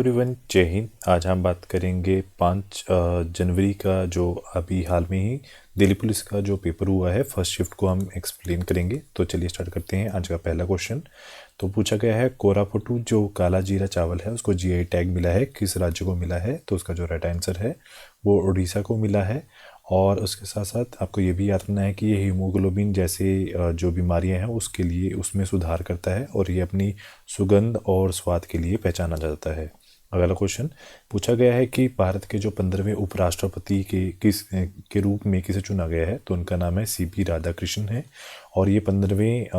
Everyone, जय हिंद। आज हम बात करेंगे 5 जनवरी का जो अभी हाल में ही दिल्ली पुलिस का जो पेपर हुआ है, फर्स्ट शिफ्ट को हम एक्सप्लेन करेंगे। तो चलिए स्टार्ट करते हैं। आज का पहला क्वेश्चन तो पूछा गया है, कोरापुटू जो काला जीरा चावल है उसको जीआई टैग मिला है, किस राज्य को मिला है? तो उसका जो राइट आंसर है वो उड़ीसा को मिला है। और उसके साथ साथ आपको ये भी याद रखना है कि ये हीमोग्लोबिन जैसे जो बीमारियां हैं उसके लिए उसमें सुधार करता है और ये अपनी सुगंध और स्वाद के लिए पहचाना जाता है। अगला क्वेश्चन पूछा गया है कि भारत के जो 15वें उपराष्ट्रपति के रूप में किसे चुना गया है? तो उनका नाम है सीपी राधाकृष्णन है और ये 15वें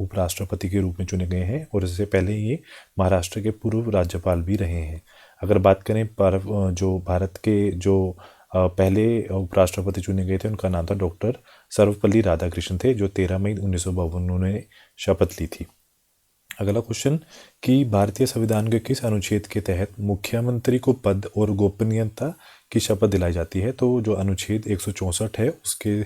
उपराष्ट्रपति के रूप में चुने गए हैं और इससे पहले ये महाराष्ट्र के पूर्व राज्यपाल भी रहे हैं। अगर बात करें जो भारत के जो पहले उपराष्ट्रपति चुने गए थे उनका नाम था डॉक्टर सर्वपल्ली राधाकृष्णन थे, जो 13 मई 1952 उन्होंने शपथ ली थी। अगला क्वेश्चन कि भारतीय संविधान के किस अनुच्छेद के तहत मुख्यमंत्री को पद और गोपनीयता की शपथ दिलाई जाती है? तो जो अनुच्छेद 164 है उसके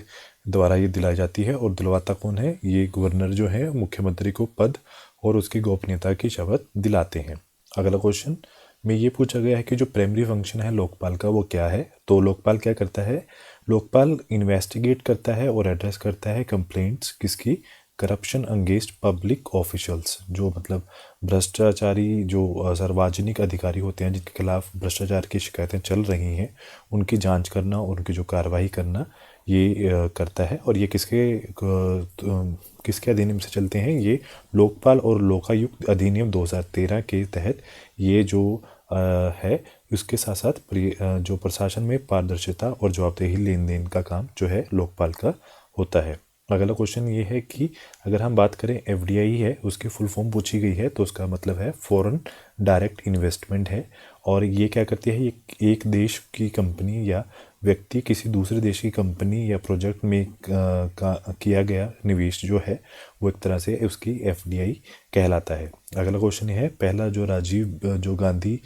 द्वारा ये दिलाई जाती है। और दिलवाता कौन है? ये गवर्नर जो है मुख्यमंत्री को पद और उसकी गोपनीयता की शपथ दिलाते हैं। अगला क्वेश्चन में ये पूछा गया है कि जो प्राइमरी फंक्शन है लोकपाल का वो क्या है? तो लोकपाल क्या करता है? लोकपाल इन्वेस्टिगेट करता है और एड्रेस करता है कंप्लेंट्स किसकी? करप्शन अगेंस्ट पब्लिक ऑफिशियल्स, जो मतलब भ्रष्टाचारी जो सार्वजनिक अधिकारी होते हैं जिनके खिलाफ भ्रष्टाचार की शिकायतें चल रही हैं उनकी जांच करना और उनकी जो कार्रवाई करना ये करता है। और ये किसके अधिनियम से चलते हैं? ये लोकपाल और लोकायुक्त अधिनियम 2013 के तहत ये जो है। उसके साथ साथ जो प्रशासन में पारदर्शिता और जवाबदेही लेन देन का काम जो है लोकपाल का होता है। अगला क्वेश्चन ये है कि अगर हम बात करें एफडीआई है उसकी फुल फॉर्म पूछी गई है तो उसका मतलब है फॉरेन डायरेक्ट इन्वेस्टमेंट है। और ये क्या करती है? एक देश की कंपनी या व्यक्ति किसी दूसरे देश की कंपनी या प्रोजेक्ट में किया गया निवेश जो है वो एक तरह से उसकी एफडीआई कहलाता है। अगला क्वेश्चन ये है, पहला जो राजीव जो गांधी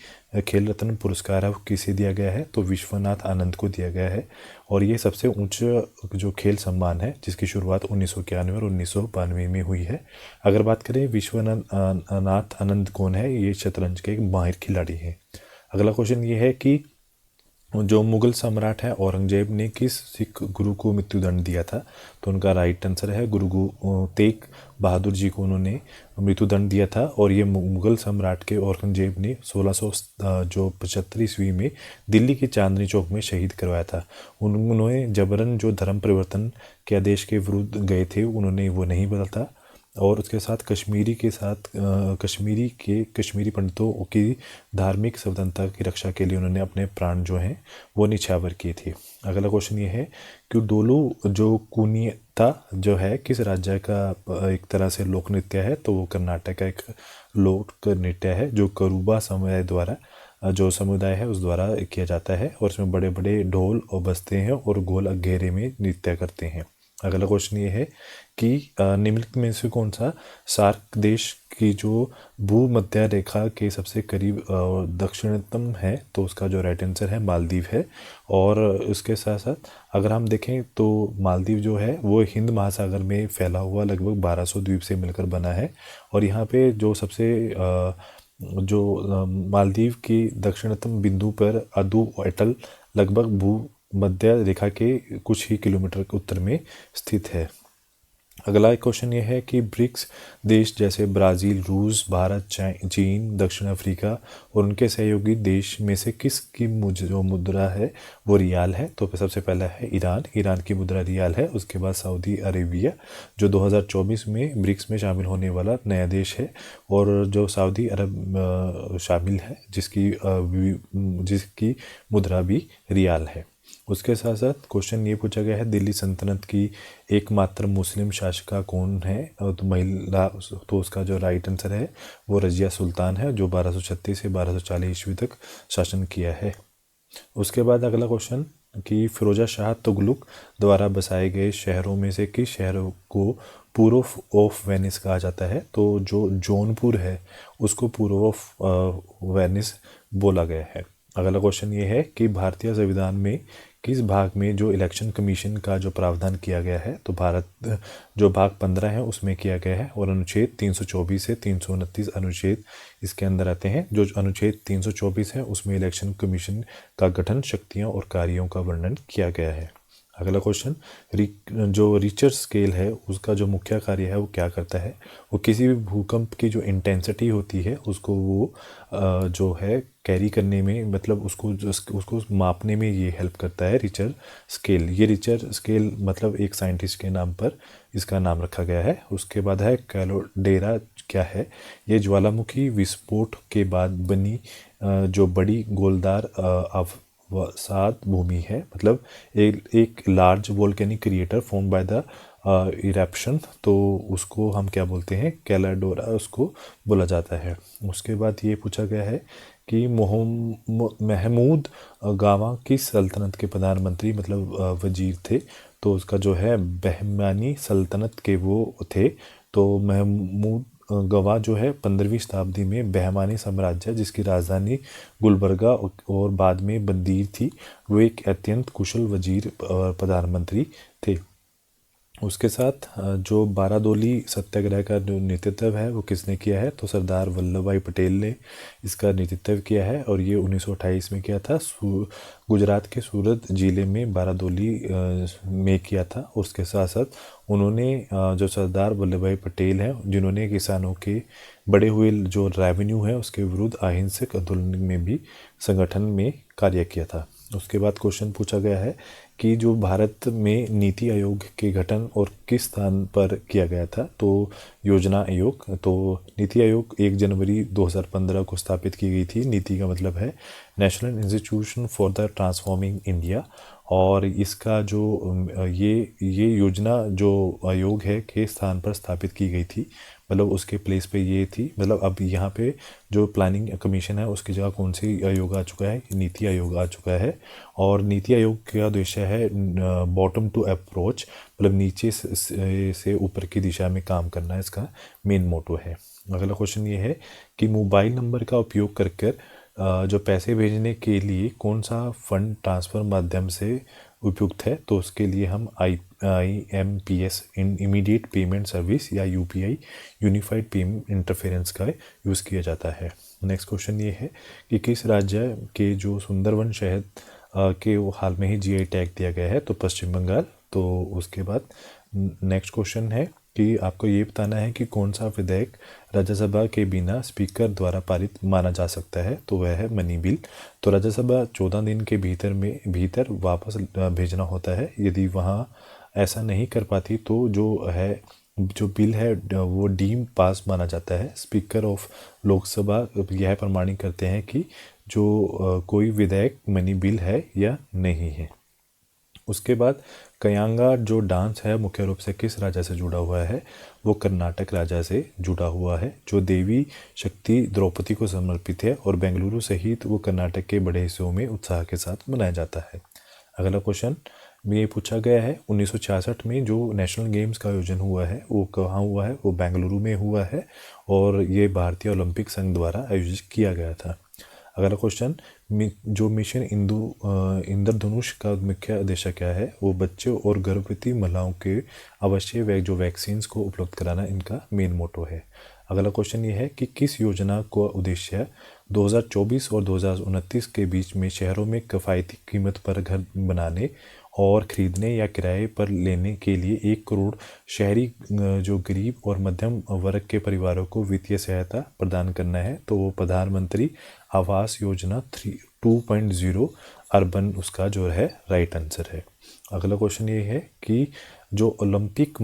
खेल रत्न पुरस्कार है वो किसे दिया गया है? तो विश्वनाथ आनंद को दिया गया है। और ये सबसे ऊंच जो खेल सम्मान है जिसकी शुरुआत 1991 और 1992 में हुई है। अगर बात करें विश्वनाथ आनंद कौन है? ये शतरंज के एक माहिर खिलाड़ी हैं। अगला क्वेश्चन ये है कि जो मुगल सम्राट है औरंगजेब ने किस सिख गुरु को मृत्युदंड दिया था? तो उनका राइट आंसर है गुरु तेग बहादुर जी को उन्होंने मृत्युदंड दिया था। और ये मुगल सम्राट के औरंगजेब ने 1675 ईस्वी में दिल्ली के चांदनी चौक में शहीद करवाया था। उन्होंने जबरन जो धर्म परिवर्तन के आदेश के विरुद्ध गए थे उन्होंने वो नहीं बदला था। और उसके साथ कश्मीरी पंडितों की धार्मिक स्वतंत्रता की रक्षा के लिए उन्होंने अपने प्राण जो हैं वो निछावर किए थे। अगला क्वेश्चन ये है कि डोलू जो कुनियता जो है किस राज्य का एक तरह से लोक नृत्य है? तो वो कर्नाटक का एक लोक नृत्य है जो करूबा समुदाय है उस द्वारा किया जाता है। और इसमें बड़े बड़े ढोल और बजते हैं और गोल घेरे में नृत्य करते हैं। अगला क्वेश्चन ये है कि निम्नलिखित में से कौन सा सार्क देश की जो भूमध्य रेखा के सबसे करीब दक्षिणतम है? तो उसका जो राइट आंसर है मालदीव है। और उसके साथ साथ अगर हम देखें तो मालदीव जो है वो हिंद महासागर में फैला हुआ लगभग 1200 द्वीप से मिलकर बना है। और यहाँ पे जो सबसे मालदीव की दक्षिणतम बिंदु पर अदू अटल लगभग भूमध्य रेखा के कुछ ही किलोमीटर के उत्तर में स्थित है। अगला क्वेश्चन ये है कि ब्रिक्स देश जैसे ब्राज़ील, रूस, भारत, चीन, दक्षिण अफ्रीका और उनके सहयोगी देश में से किस की जो मुद्रा है वो रियाल है? तो सबसे पहला है ईरान की मुद्रा रियाल है। उसके बाद सऊदी अरेबिया जो 2024 में ब्रिक्स में शामिल होने वाला नया देश है और जो सऊदी अरब शामिल है जिसकी मुद्रा भी रियाल है। उसके साथ साथ क्वेश्चन ये पूछा गया है, दिल्ली सल्तनत की एकमात्र मुस्लिम शासिका कौन है? तो महिला, तो उसका जो राइट आंसर है वो रजिया सुल्तान है जो 1236 से 1240 ईस्वी तक शासन किया है। उसके बाद अगला क्वेश्चन कि फिरोजा शाह तुगलक द्वारा बसाए गए शहरों में से किस शहर को पूर्व ऑफ वेनिस कहा जाता है? तो जो जौनपुर है उसको पूर्व ऑफ वेनिस बोला गया है। अगला क्वेश्चन ये है कि भारतीय संविधान में किस भाग में जो इलेक्शन कमीशन का जो प्रावधान किया गया है, तो भारत जो भाग 15 है उसमें किया गया है, और अनुच्छेद 324 से 329 अनुच्छेद इसके अंदर आते हैं। जो अनुच्छेद 324 है उसमें इलेक्शन कमीशन का गठन, शक्तियां और कार्यों का वर्णन किया गया है। अगला क्वेश्चन, जो रिचर स्केल है उसका जो मुख्य कार्य है वो क्या करता है? वो किसी भी भूकंप की जो इंटेंसिटी होती है उसको वो जो है कैरी करने में, मतलब उसको मापने में ये हेल्प करता है रिचर स्केल। ये रिचर स्केल मतलब एक साइंटिस्ट के नाम पर इसका नाम रखा गया है। उसके बाद है कैलोडेरा। क्या है? ये ज्वालामुखी विस्फोट के बाद बनी जो बड़ी गोलदार अवसाद भूमि है, मतलब एक large volcanic creator form by the eruption, तो उसको हम क्या बोलते हैं? कैलाडोरा उसको बोला जाता है। उसके बाद ये पूछा गया है कि महमूद गावा किस सल्तनत के प्रधानमंत्री मतलब वजीर थे? तो उसका जो है बहमानी सल्तनत के वो थे। तो महमूद गवा जो है 15वीं शताब्दी में बहमानी साम्राज्य, जिसकी राजधानी गुलबर्गा और बाद में बंदीर थी, वो एक अत्यंत कुशल वजीर प्रधानमंत्री थे। उसके साथ जो बारादोली सत्याग्रह का जो नेतृत्व है वो किसने किया है? तो सरदार वल्लभ भाई पटेल ने इसका नेतृत्व किया है, और ये 1928 में किया था। गुजरात के सूरत जिले में बारादोली में किया था। उसके साथ साथ उन्होंने जो सरदार वल्लभ भाई पटेल हैं, जिन्होंने किसानों के बढ़े हुए जो रेवेन्यू है उसके विरुद्ध अहिंसक आंदोलन में भी संगठन में कार्य किया था। उसके बाद क्वेश्चन पूछा गया है कि जो भारत में नीति आयोग के गठन और किस स्थान पर किया गया था? तो योजना आयोग। तो नीति आयोग 1 जनवरी 2015 को स्थापित की गई थी। नीति का मतलब है national institution for the transforming India, और इसका जो ये योजना जो आयोग है के स्थान पर स्थापित की गई थी, मतलब उसके प्लेस पे ये थी। मतलब अब यहाँ पे जो प्लानिंग कमीशन है उसकी जगह कौन सी आयोग आ चुका है? नीति आयोग आ चुका है। और नीति आयोग का उद्देश्य है बॉटम टू अप्रोच, मतलब नीचे से ऊपर की दिशा में काम करना, इसका मेन मोटो है। अगला क्वेश्चन ये है कि मोबाइल नंबर का उपयोग कर जो पैसे भेजने के लिए कौन सा फंड ट्रांसफ़र माध्यम से उपयुक्त है? तो उसके लिए हम IMPS इमीडिएट पेमेंट सर्विस या UPI यूनिफाइड पेमेंट इंटरफेरेंस का यूज़ किया जाता है। नेक्स्ट क्वेश्चन ये है कि किस राज्य के जो सुंदरवन शहद के वो हाल में ही GI टैग दिया गया है? तो पश्चिम बंगाल। तो उसके बाद नेक्स्ट क्वेश्चन है कि आपको ये बताना है कि कौन सा विधेयक राज्यसभा के बिना स्पीकर द्वारा पारित माना जा सकता है? तो वह है मनी बिल। तो राज्यसभा 14 दिन के भीतर वापस भेजना होता है। यदि वहाँ ऐसा नहीं कर पाती तो जो बिल है वो डीम पास माना जाता है। स्पीकर ऑफ लोकसभा यह प्रमाणित करते हैं कि जो कोई विधेयक मनी बिल है या नहीं है। उसके बाद कयांगा जो डांस है मुख्य रूप से किस राज्य से जुड़ा हुआ है? वो कर्नाटक राज्य से जुड़ा हुआ है, जो देवी शक्ति द्रौपदी को समर्पित है, और बेंगलुरु सहित वो कर्नाटक के बड़े हिस्सों में उत्साह के साथ मनाया जाता है। अगला क्वेश्चन में ये पूछा गया है 1966 में जो नेशनल गेम्स का आयोजन हुआ है वो कहाँ हुआ है? वो बेंगलुरु में हुआ है, और ये भारतीय ओलंपिक संघ द्वारा आयोजित किया गया था। अगला क्वेश्चन, जो मिशन इंद्रधनुष का मुख्य उद्देश्य क्या है? वो बच्चों और गर्भवती महिलाओं के आवश्यक जो वैक्सीन्स को उपलब्ध कराना इनका मेन मोटो है। अगला क्वेश्चन ये है कि किस योजना का उद्देश्य 2024 और 2029 के बीच में शहरों में किफ़ायती कीमत पर घर बनाने और ख़रीदने या किराए पर लेने के लिए 1 करोड़ शहरी जो गरीब और मध्यम वर्ग के परिवारों को वित्तीय सहायता प्रदान करना है? तो वो प्रधानमंत्री आवास योजना 2.0 अर्बन उसका जो है राइट आंसर है। अगला क्वेश्चन ये है कि जो ओलंपिक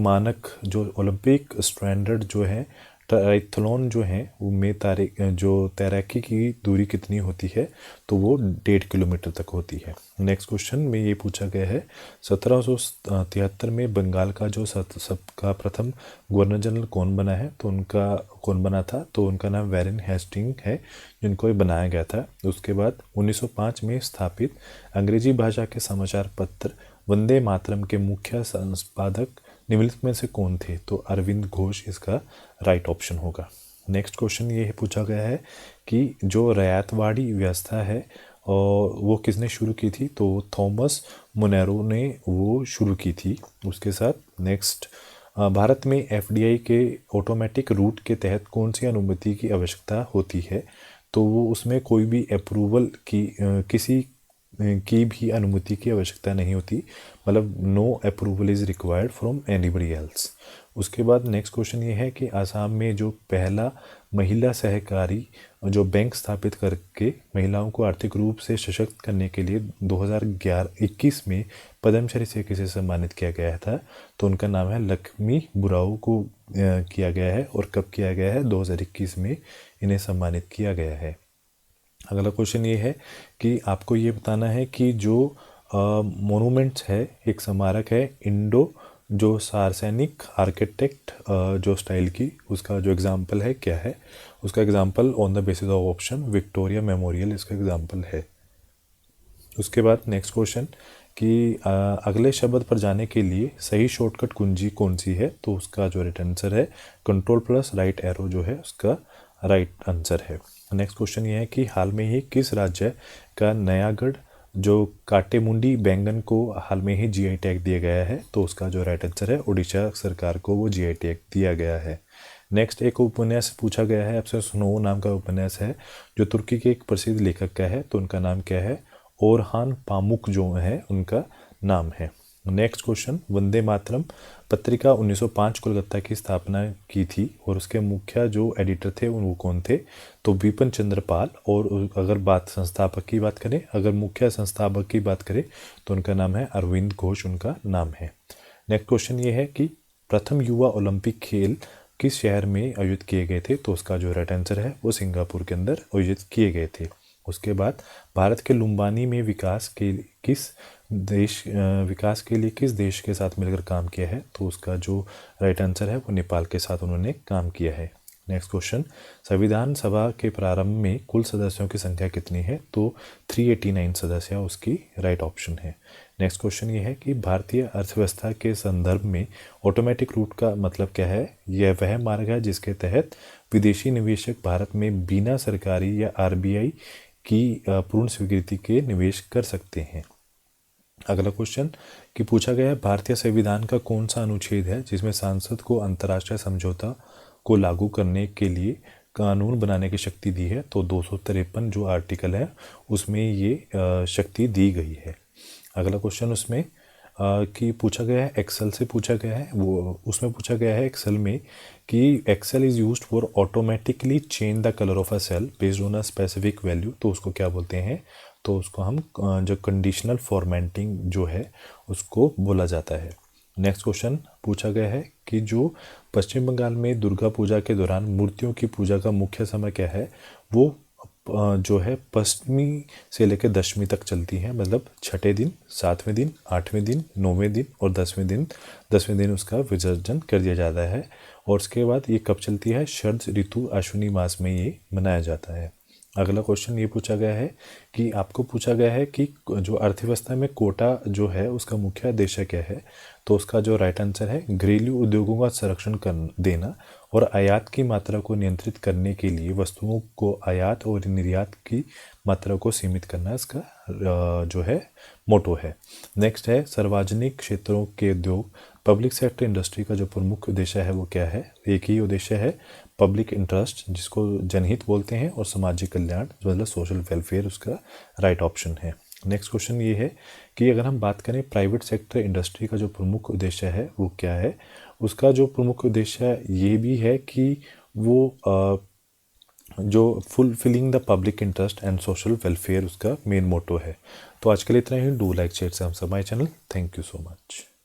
स्टैंडर्ड जो है ट्रायथलॉन जो है उनमें तैराकी की दूरी कितनी होती है? तो वो 1.5 किलोमीटर तक होती है। नेक्स्ट क्वेश्चन में ये पूछा गया है 1773 में बंगाल का जो सबका प्रथम गवर्नर जनरल कौन बना है? तो उनका कौन बना था? तो उनका नाम वैरेन हेस्टिंग है, जिनको ये बनाया गया था। उसके बाद 1905 में स्थापित अंग्रेजी भाषा के समाचार पत्र वंदे मातरम के मुख्य संपादक निम्नलिखित में से कौन थे? तो अरविंद घोष इसका राइट ऑप्शन होगा। नेक्स्ट क्वेश्चन ये पूछा गया है कि जो रैयतवाड़ी व्यवस्था है और वो किसने शुरू की थी, तो थॉमस मोनेरो ने वो शुरू की थी। उसके साथ नेक्स्ट, भारत में एफडीआई के ऑटोमेटिक रूट के तहत कौन सी अनुमति की आवश्यकता होती है, तो वो उसमें कोई भी अप्रूवल की किसी की भी अनुमति की आवश्यकता नहीं होती, मतलब no approval is required from anybody else. उसके बाद नेक्स्ट क्वेश्चन ये है कि आसाम में जो पहला महिला सहकारी जो बैंक स्थापित करके महिलाओं को आर्थिक रूप से सशक्त करने के लिए 2011-21 में पद्मश्री से किसे सम्मानित किया गया था, तो उनका नाम है लक्ष्मी बुराऊ को किया गया है। और कब किया गया है, 2021 में इन्हें सम्मानित किया गया है। अगला क्वेश्चन ये है कि आपको ये बताना है कि जो मोनूमेंट्स है, एक स्मारक है इंडो जो सार्वजनिक आर्किटेक्ट जो स्टाइल की, उसका जो एग्जाम्पल है क्या है, उसका example on the basis of option Victoria memorial इसका एग्जाम्पल है। उसके बाद नेक्स्ट क्वेश्चन कि अगले शब्द पर जाने के लिए सही शॉर्टकट कुंजी कौन सी है, तो उसका जो राइट आंसर है कंट्रोल प्लस राइट एरो जो है उसका राइट आंसर है। नेक्स्ट क्वेश्चन ये है कि हाल में ही किस राज्य का नयागढ़ जो काटेमुंडी बैंगन को हाल में ही जीआई टैग दिया गया है, तो उसका जो राइट आंसर है उड़ीसा सरकार को वो जीआई टैग दिया गया है। नेक्स्ट एक उपन्यास पूछा गया है आपसे, स्नो नाम का उपन्यास है जो तुर्की के एक प्रसिद्ध लेखक का है, तो उनका नाम क्या है, ओरहान पामुक जो है उनका नाम है। नेक्स्ट क्वेश्चन, वंदे मातरम पत्रिका 1905 कोलकाता की स्थापना की थी और उसके मुख्य जो एडिटर थे वो कौन थे, तो विपिन चंद्र पाल। और अगर बात संस्थापक की बात करें, अगर मुख्य संस्थापक की बात करें तो उनका नाम है अरविंद घोष उनका नाम है। नेक्स्ट क्वेश्चन ये है कि प्रथम युवा ओलंपिक खेल किस शहर में आयोजित किए गए थे, तो उसका जो राइट आंसर है वो सिंगापुर के अंदर आयोजित किए गए थे। उसके बाद भारत के लुम्बानी में विकास के लिए किस देश के साथ मिलकर काम किया है, तो उसका जो राइट आंसर है वो नेपाल के साथ उन्होंने काम किया है। नेक्स्ट क्वेश्चन, संविधान सभा के प्रारंभ में कुल सदस्यों की संख्या कितनी है, तो 389 सदस्य उसकी राइट ऑप्शन है। नेक्स्ट क्वेश्चन ये है कि भारतीय अर्थव्यवस्था के संदर्भ में ऑटोमेटिक रूट का मतलब क्या है, यह वह मार्ग है जिसके तहत विदेशी निवेशक भारत में बिना सरकारी या आरबीआई की पूर्ण स्वीकृति के निवेश कर सकते हैं। अगला क्वेश्चन कि पूछा गया है भारतीय संविधान का कौन सा अनुच्छेद है जिसमें सांसद को अंतर्राष्ट्रीय समझौता को लागू करने के लिए कानून बनाने की शक्ति दी है, तो 253 जो आर्टिकल है उसमें ये शक्ति दी गई है। अगला क्वेश्चन उसमें कि पूछा गया है एक्सेल से पूछा गया है, वो उसमें पूछा गया है एक्सेल में कि Excel is used for automatically change the colour of a cell based on a specific value, तो उसको क्या बोलते हैं, तो उसको हम जो कंडीशनल फॉर्मेटिंग जो है उसको बोला जाता है। नेक्स्ट क्वेश्चन पूछा गया है कि जो पश्चिम बंगाल में दुर्गा पूजा के दौरान मूर्तियों की पूजा का मुख्य समय क्या है, वो जो है पश्चिमी से लेकर दशमी तक चलती है, मतलब छठे दिन, सातवें दिन, आठवें दिन, नौवें दिन और 10वें दिन उसका विसर्जन कर दिया जाता है। और उसके बाद ये कब चलती है, शरद ऋतु अश्विनी मास में ये मनाया जाता है। अगला क्वेश्चन ये पूछा गया है कि आपको पूछा गया है कि जो अर्थव्यवस्था में कोटा जो है उसका मुख्य उद्देश्य क्या है, तो उसका जो राइट आंसर है घरेलू उद्योगों का संरक्षण कर देना और आयात की मात्रा को नियंत्रित करने के लिए वस्तुओं को आयात और निर्यात की मात्रा को सीमित करना इसका जो है मोटो है। नेक्स्ट है सार्वजनिक क्षेत्रों के उद्योग पब्लिक सेक्टर इंडस्ट्री का जो प्रमुख उद्देश्य है वो क्या है, एक ही उद्देश्य है पब्लिक इंटरेस्ट जिसको जनहित बोलते हैं और सामाजिक कल्याण मतलब सोशल वेलफेयर उसका राइट ऑप्शन है। नेक्स्ट क्वेश्चन ये है कि अगर हम बात करें प्राइवेट सेक्टर इंडस्ट्री का जो प्रमुख उद्देश्य है वो क्या है, उसका जो प्रमुख उद्देश्य ये भी है कि वो जो fulfilling the public interest and social welfare उसका मेन मोटो है। तो आज के लिए इतना ही। Do like share subscribe my channel. Thank you so much.